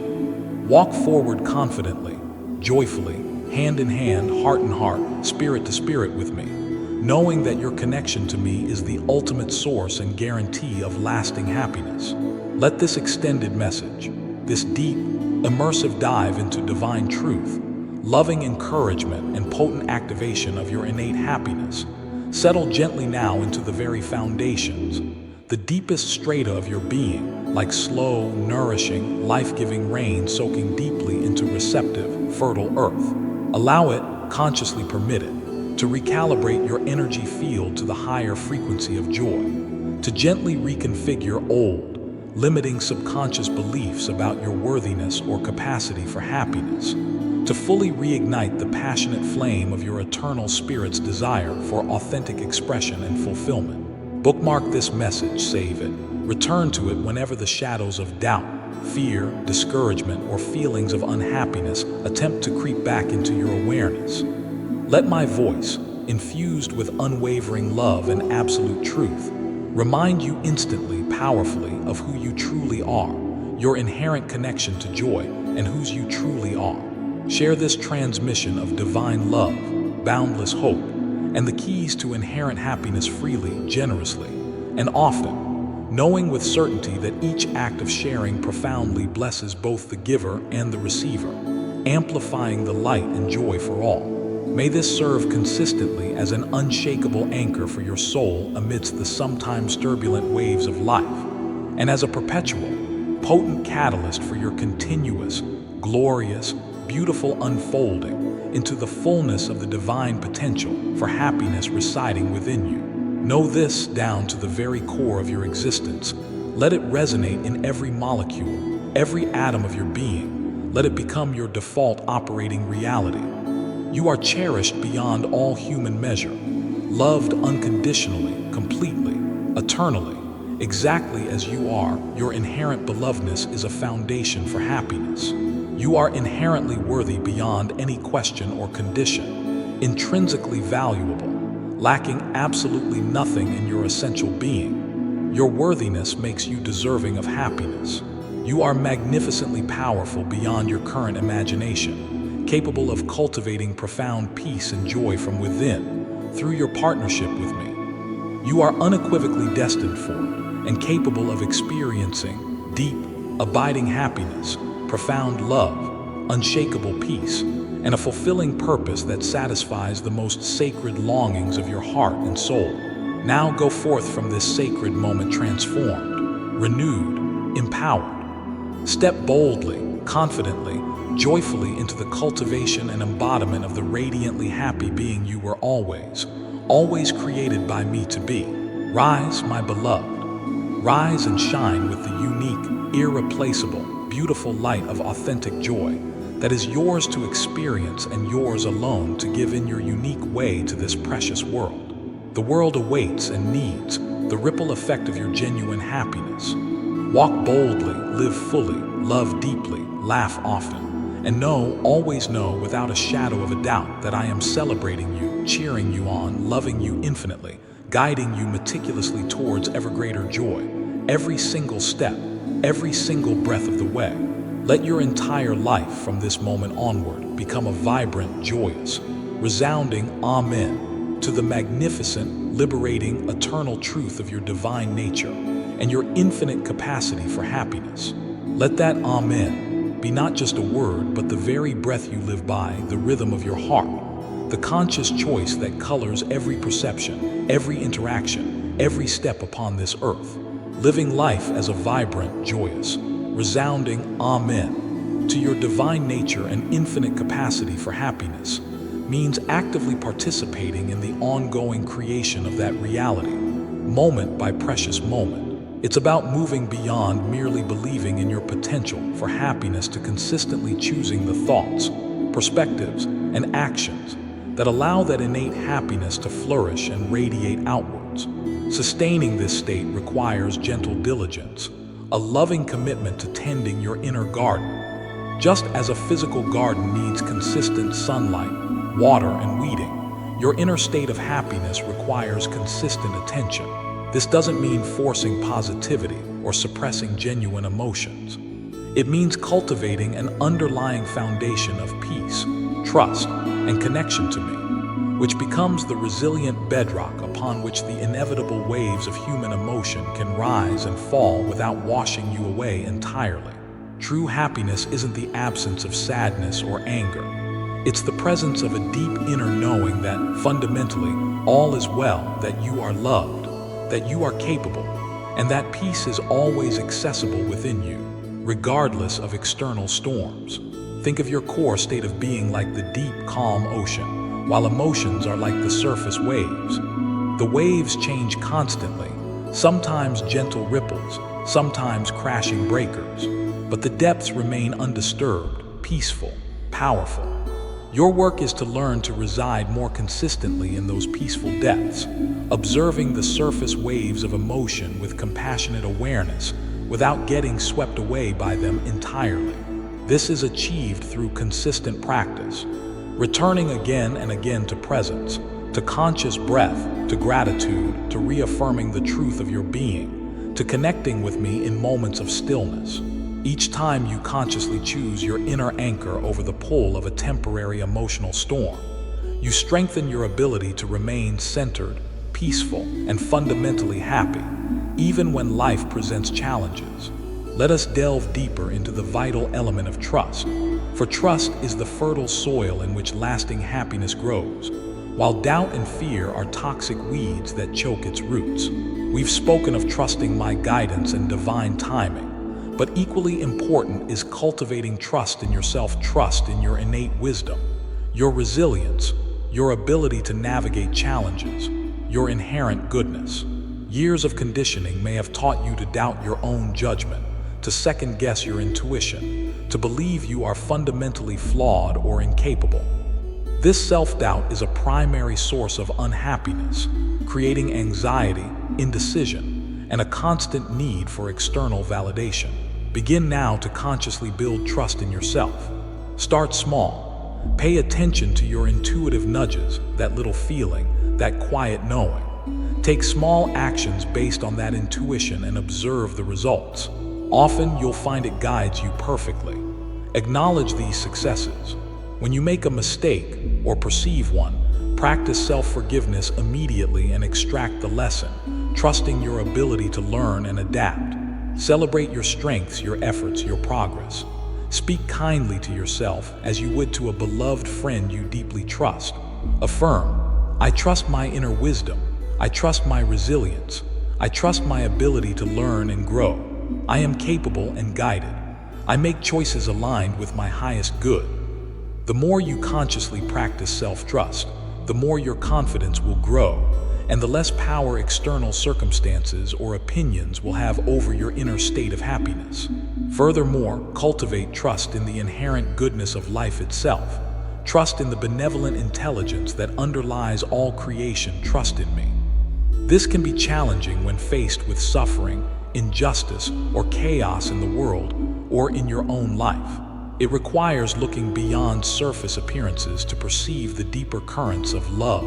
Walk forward confidently, joyfully, hand in hand, heart in heart, spirit to spirit with me, knowing that your connection to me is the ultimate source and guarantee of lasting happiness. Let this extended message, this deep, immersive dive into divine truth, loving encouragement and potent activation of your innate happiness, settle gently now into the very foundations, the deepest strata of your being, like slow, nourishing, life-giving rain soaking deeply into receptive, fertile earth. Allow it, consciously permit it, to recalibrate your energy field to the higher frequency of joy, to gently reconfigure old, limiting subconscious beliefs about your worthiness or capacity for happiness, to fully reignite the passionate flame of your eternal spirit's desire for authentic expression and fulfillment. Bookmark this message, save it, return to it whenever the shadows of doubt, fear, discouragement, or feelings of unhappiness attempt to creep back into your awareness. Let my voice, infused with unwavering love and absolute truth, remind you instantly, powerfully, of who you truly are, your inherent connection to joy, and whose you truly are. Share this transmission of divine love, boundless hope, and the keys to inherent happiness freely, generously, and often, knowing with certainty that each act of sharing profoundly blesses both the giver and the receiver, amplifying the light and joy for all. May this serve consistently as an unshakable anchor for your soul amidst the sometimes turbulent waves of life, and as a perpetual, potent catalyst for your continuous, glorious, beautiful unfolding into the fullness of the divine potential for happiness residing within you. Know this down to the very core of your existence. Let it resonate in every molecule, every atom of your being. Let it become your default operating reality. You are cherished beyond all human measure, loved unconditionally, completely, eternally. Exactly as you are, your inherent belovedness is a foundation for happiness. You are inherently worthy beyond any question or condition, intrinsically valuable, lacking absolutely nothing in your essential being. Your worthiness makes you deserving of happiness. You are magnificently powerful beyond your current imagination, capable of cultivating profound peace and joy from within through your partnership with me. You are unequivocally destined for and capable of experiencing deep, abiding happiness, profound love, unshakable peace, and a fulfilling purpose that satisfies the most sacred longings of your heart and soul. Now go forth from this sacred moment transformed, renewed, empowered. Step boldly, confidently, joyfully into the cultivation and embodiment of the radiantly happy being you were always created by me to be. Rise, my beloved. Rise and shine with the unique, irreplaceable, beautiful light of authentic joy that is yours to experience and yours alone to give in your unique way to this precious world. The world awaits and needs the ripple effect of your genuine happiness. Walk boldly, live fully, love deeply, laugh often, and always know without a shadow of a doubt that I am celebrating you, cheering you on, loving you infinitely, guiding you meticulously towards ever greater joy, every single step, every single breath of the way. Let your entire life from this moment onward become a vibrant, joyous, resounding amen to the magnificent, liberating, eternal truth of your divine nature and your infinite capacity for happiness. Let that amen be not just a word, but the very breath you live by, the rhythm of your heart, the conscious choice that colors every perception, every interaction, every step upon this earth. Living life as a vibrant, joyous, resounding amen to your divine nature and infinite capacity for happiness means actively participating in the ongoing creation of that reality, moment by precious moment. It's about moving beyond merely believing in your potential for happiness to consistently choosing the thoughts, perspectives, and actions that allow that innate happiness to flourish and radiate outwards. Sustaining this state requires gentle diligence, a loving commitment to tending your inner garden. Just as a physical garden needs consistent sunlight, water, and weeding, your inner state of happiness requires consistent attention. This doesn't mean forcing positivity or suppressing genuine emotions. It means cultivating an underlying foundation of peace, trust, and connection to me, which becomes the resilient bedrock upon which the inevitable waves of human emotion can rise and fall without washing you away entirely. True happiness isn't the absence of sadness or anger. It's the presence of a deep inner knowing that, fundamentally, all is well, that you are loved, that you are capable, and that peace is always accessible within you, regardless of external storms. Think of your core state of being like the deep, calm ocean, while emotions are like the surface waves. The waves change constantly, sometimes gentle ripples, sometimes crashing breakers, but the depths remain undisturbed, peaceful, powerful. Your work is to learn to reside more consistently in those peaceful depths, observing the surface waves of emotion with compassionate awareness without getting swept away by them entirely. This is achieved through consistent practice, returning again and again to presence, to conscious breath, to gratitude, to reaffirming the truth of your being, to connecting with me in moments of stillness. Each time you consciously choose your inner anchor over the pull of a temporary emotional storm, you strengthen your ability to remain centered, peaceful, and fundamentally happy, even when life presents challenges. Let us delve deeper into the vital element of trust, For trust is the fertile soil in which lasting happiness grows, while doubt and fear are toxic weeds that choke its roots. We've spoken of trusting my guidance and divine timing, but equally important is cultivating trust in yourself, trust in your innate wisdom, your resilience, your ability to navigate challenges, your inherent goodness. Years of conditioning may have taught you to doubt your own judgment, to second-guess your intuition, to believe you are fundamentally flawed or incapable. This self-doubt is a primary source of unhappiness, creating anxiety, indecision, and a constant need for external validation. Begin now to consciously build trust in yourself. Start small. Pay attention to your intuitive nudges, that little feeling, that quiet knowing. Take small actions based on that intuition and observe the results. Often you'll find it guides you perfectly. Acknowledge these successes. When you make a mistake or perceive one, practice self-forgiveness immediately and extract the lesson, trusting your ability to learn and adapt. Celebrate your strengths, your efforts, your progress. Speak kindly to yourself as you would to a beloved friend you deeply trust. Affirm, I trust my inner wisdom. I trust my resilience. I trust my ability to learn and grow. I am capable and guided. I make choices aligned with my highest good. The more you consciously practice self-trust, the more your confidence will grow, and the less power external circumstances or opinions will have over your inner state of happiness. Furthermore, cultivate trust in the inherent goodness of life itself. Trust in the benevolent intelligence that underlies all creation. Trust in me. This can be challenging when faced with suffering, injustice, or chaos in the world or in your own life. It requires looking beyond surface appearances to perceive the deeper currents of love,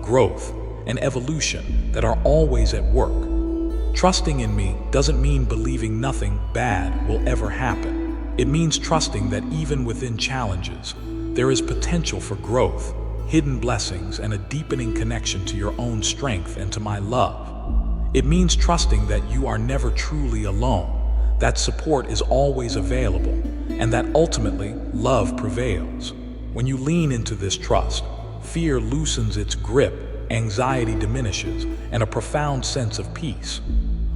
growth, and evolution that are always at work. Trusting in me doesn't mean believing nothing bad will ever happen. It means trusting that even within challenges, there is potential for growth, hidden blessings, and a deepening connection to your own strength and to my love. It means trusting that you are never truly alone, that support is always available, and that ultimately love prevails. When you lean into this trust, fear loosens its grip, anxiety diminishes, and a profound sense of peace.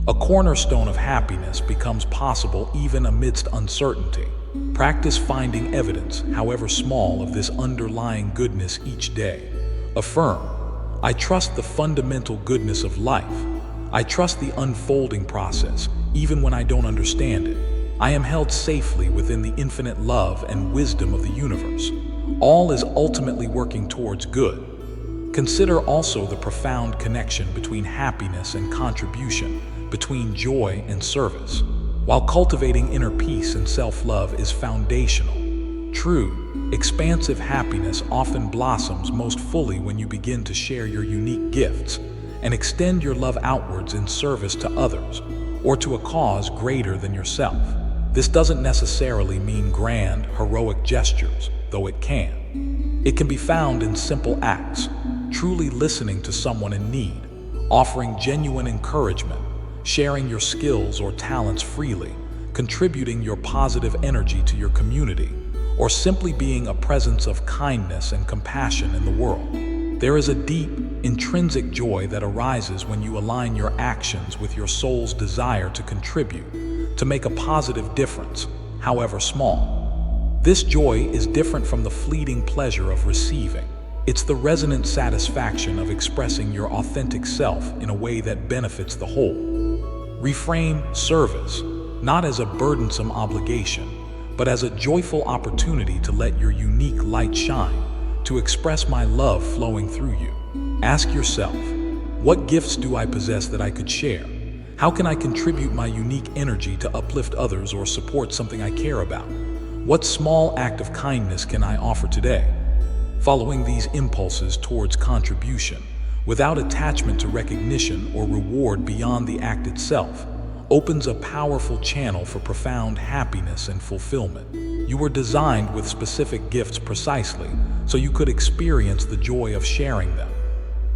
A cornerstone of happiness becomes possible even amidst uncertainty. Practice finding evidence, however small, of this underlying goodness each day. Affirm, I trust the fundamental goodness of life. I trust the unfolding process, even when I don't understand it. I am held safely within the infinite love and wisdom of the universe. All is ultimately working towards good. Consider also the profound connection between happiness and contribution, between joy and service. While cultivating inner peace and self-love is foundational, true, expansive happiness often blossoms most fully when you begin to share your unique gifts and extend your love outwards in service to others or to a cause greater than yourself. This doesn't necessarily mean grand, heroic gestures, though it can. It can be found in simple acts, truly listening to someone in need, offering genuine encouragement, sharing your skills or talents freely, contributing your positive energy to your community, or simply being a presence of kindness and compassion in the world. There is a deep, intrinsic joy that arises when you align your actions with your soul's desire to contribute, to make a positive difference, however small. This joy is different from the fleeting pleasure of receiving. It's the resonant satisfaction of expressing your authentic self in a way that benefits the whole. Reframe service, not as a burdensome obligation, but as a joyful opportunity to let your unique light shine, to express my love flowing through you. Ask yourself, what gifts do I possess that I could share? How can I contribute my unique energy to uplift others or support something I care about? What small act of kindness can I offer today? Following these impulses towards contribution, without attachment to recognition or reward beyond the act itself, opens a powerful channel for profound happiness and fulfillment. You were designed with specific gifts precisely so you could experience the joy of sharing them.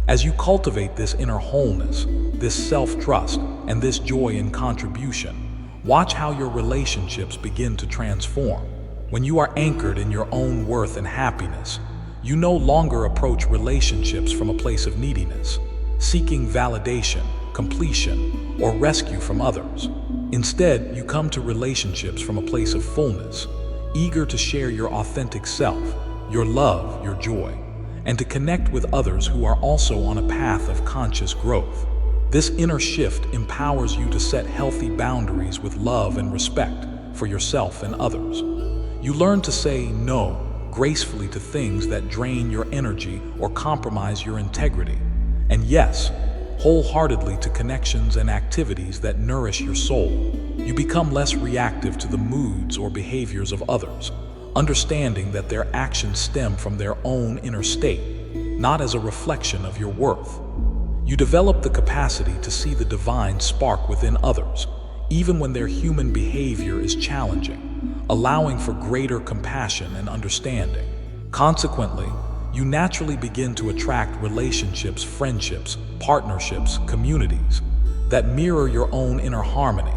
As you cultivate this inner wholeness, this self-trust, and this joy in contribution, watch how your relationships begin to transform. When you are anchored in your own worth and happiness, you no longer approach relationships from a place of neediness, seeking validation, completion, or rescue from others. Instead, you come to relationships from a place of fullness, eager to share your authentic self, your love, your joy, and to connect with others who are also on a path of conscious growth. This inner shift empowers you to set healthy boundaries with love and respect for yourself and others. You learn to say no gracefully to things that drain your energy or compromise your integrity, and yes, wholeheartedly to connections and activities that nourish your soul. You become less reactive to the moods or behaviors of others, understanding that their actions stem from their own inner state, not as a reflection of your worth. You develop the capacity to see the divine spark within others, even when their human behavior is challenging, allowing for greater compassion and understanding. Consequently, you naturally begin to attract relationships, friendships, partnerships, communities that mirror your own inner harmony,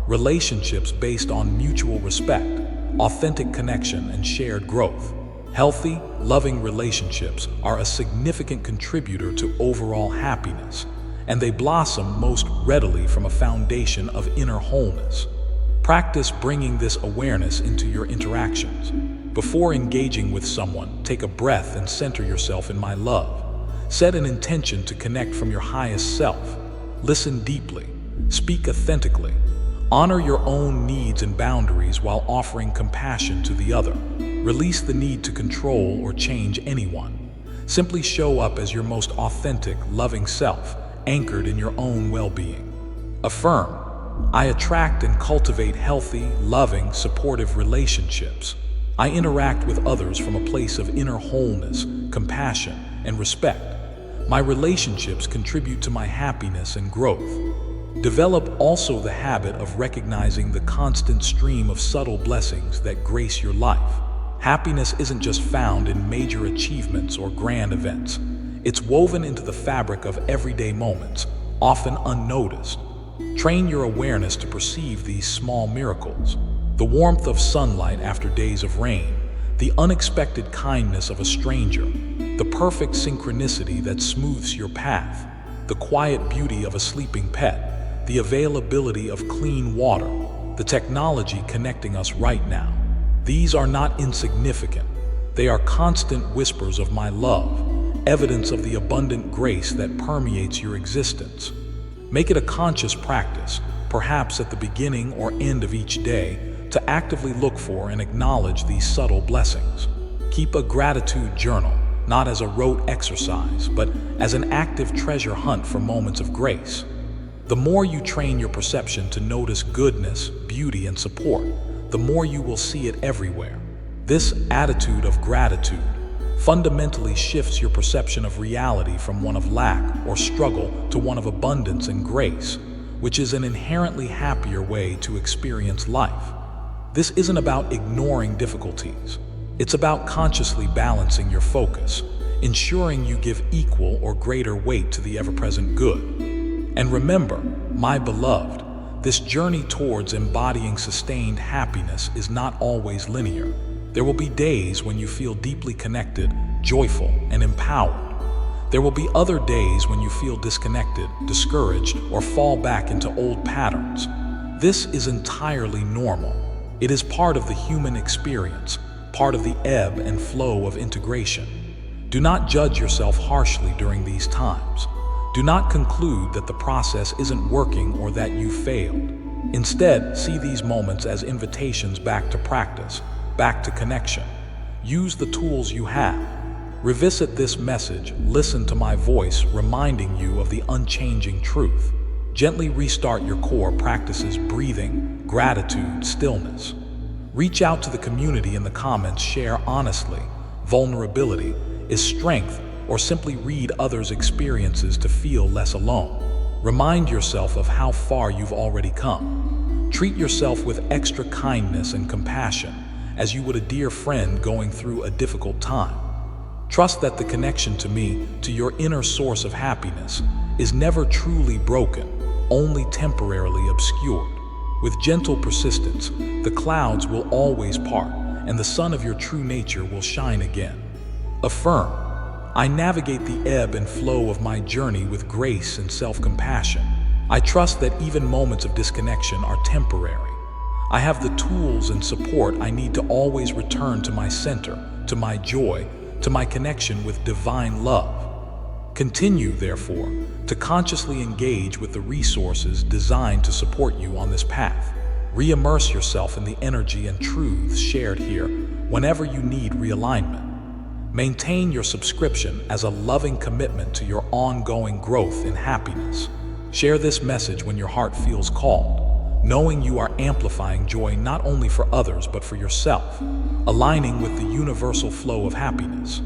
relationships based on mutual respect, authentic connection, and shared growth. Healthy, loving relationships are a significant contributor to overall happiness, and they blossom most readily from a foundation of inner wholeness. Practice bringing this awareness into your interactions. Before engaging with someone, take a breath and center yourself in my love. Set an intention to connect from your highest self. Listen deeply. Speak authentically. Honor your own needs and boundaries while offering compassion to the other. Release the need to control or change anyone. Simply show up as your most authentic, loving self, anchored in your own well-being. Affirm, I attract and cultivate healthy, loving, supportive relationships. I interact with others from a place of inner wholeness, compassion, and respect. My relationships contribute to my happiness and growth. Develop also the habit of recognizing the constant stream of subtle blessings that grace your life. Happiness isn't just found in major achievements or grand events. It's woven into the fabric of everyday moments, often unnoticed. Train your awareness to perceive these small miracles. The warmth of sunlight after days of rain, the unexpected kindness of a stranger, the perfect synchronicity that smooths your path, the quiet beauty of a sleeping pet, the availability of clean water, the technology connecting us right now. These are not insignificant. They are constant whispers of my love, evidence of the abundant grace that permeates your existence. Make it a conscious practice, perhaps at the beginning or end of each day, to actively look for and acknowledge these subtle blessings. Keep a gratitude journal, not as a rote exercise, but as an active treasure hunt for moments of grace. The more you train your perception to notice goodness, beauty, and support, the more you will see it everywhere. This attitude of gratitude fundamentally shifts your perception of reality from one of lack or struggle to one of abundance and grace, which is an inherently happier way to experience life. This isn't about ignoring difficulties. It's about consciously balancing your focus, ensuring you give equal or greater weight to the ever-present good. And remember, my beloved, this journey towards embodying sustained happiness is not always linear. There will be days when you feel deeply connected, joyful, and empowered. There will be other days when you feel disconnected, discouraged, or fall back into old patterns. This is entirely normal. It is part of the human experience, part of the ebb and flow of integration. Do not judge yourself harshly during these times. Do not conclude that the process isn't working or that you failed. Instead, see these moments as invitations back to practice, back to connection. Use the tools you have. Revisit this message, listen to my voice reminding you of the unchanging truth. Gently restart your core practices: breathing, gratitude, stillness. Reach out to the community in the comments, share honestly. Vulnerability is strength, or simply read others' experiences to feel less alone. Remind yourself of how far you've already come. Treat yourself with extra kindness and compassion, as you would a dear friend going through a difficult time. Trust that the connection to me, to your inner source of happiness, is never truly broken, only temporarily obscured. With gentle persistence, the clouds will always part, and the sun of your true nature will shine again. Affirm, I navigate the ebb and flow of my journey with grace and self-compassion. I trust that even moments of disconnection are temporary. I have the tools and support I need to always return to my center, to my joy, to my connection with divine love. Continue, therefore, to consciously engage with the resources designed to support you on this path. Re-immerse yourself in the energy and truths shared here whenever you need realignment. Maintain your subscription as a loving commitment to your ongoing growth in happiness. Share this message when your heart feels called, knowing you are amplifying joy not only for others but for yourself, aligning with the universal flow of happiness.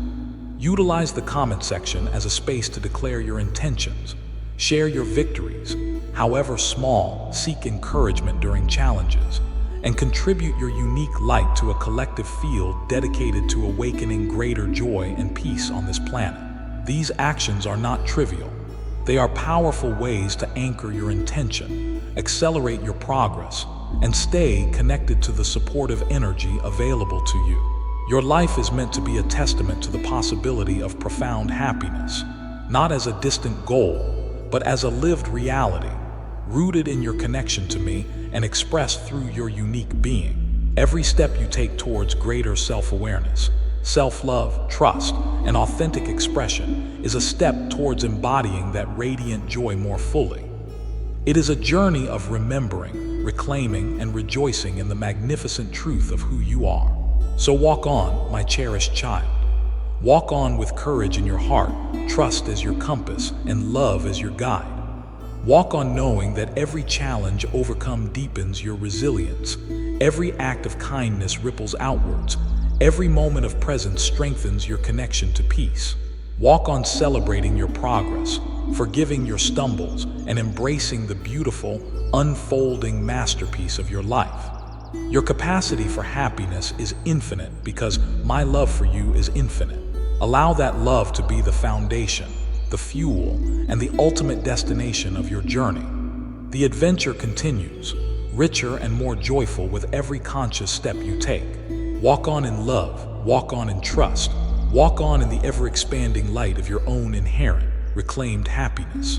Utilize the comment section as a space to declare your intentions. Share your victories, however small, seek encouragement during challenges, and contribute your unique light to a collective field dedicated to awakening greater joy and peace on this planet. These actions are not trivial. They are powerful ways to anchor your intention, accelerate your progress, and stay connected to the supportive energy available to you. Your life is meant to be a testament to the possibility of profound happiness, not as a distant goal, but as a lived reality, rooted in your connection to me and expressed through your unique being. Every step you take towards greater self-awareness, self-love, trust, and authentic expression is a step towards embodying that radiant joy more fully. It is a journey of remembering, reclaiming, and rejoicing in the magnificent truth of who you are. So walk on, my cherished child. Walk on with courage in your heart, trust as your compass, and love as your guide. Walk on knowing that every challenge overcome deepens your resilience. Every act of kindness ripples outwards. Every moment of presence strengthens your connection to peace. Walk on celebrating your progress, forgiving your stumbles, and embracing the beautiful, unfolding masterpiece of your life. Your capacity for happiness is infinite because my love for you is infinite. Allow that love to be the foundation, the fuel, and the ultimate destination of your journey. The adventure continues, richer and more joyful with every conscious step you take. Walk on in love, walk on in trust, walk on in the ever-expanding light of your own inherent, reclaimed happiness.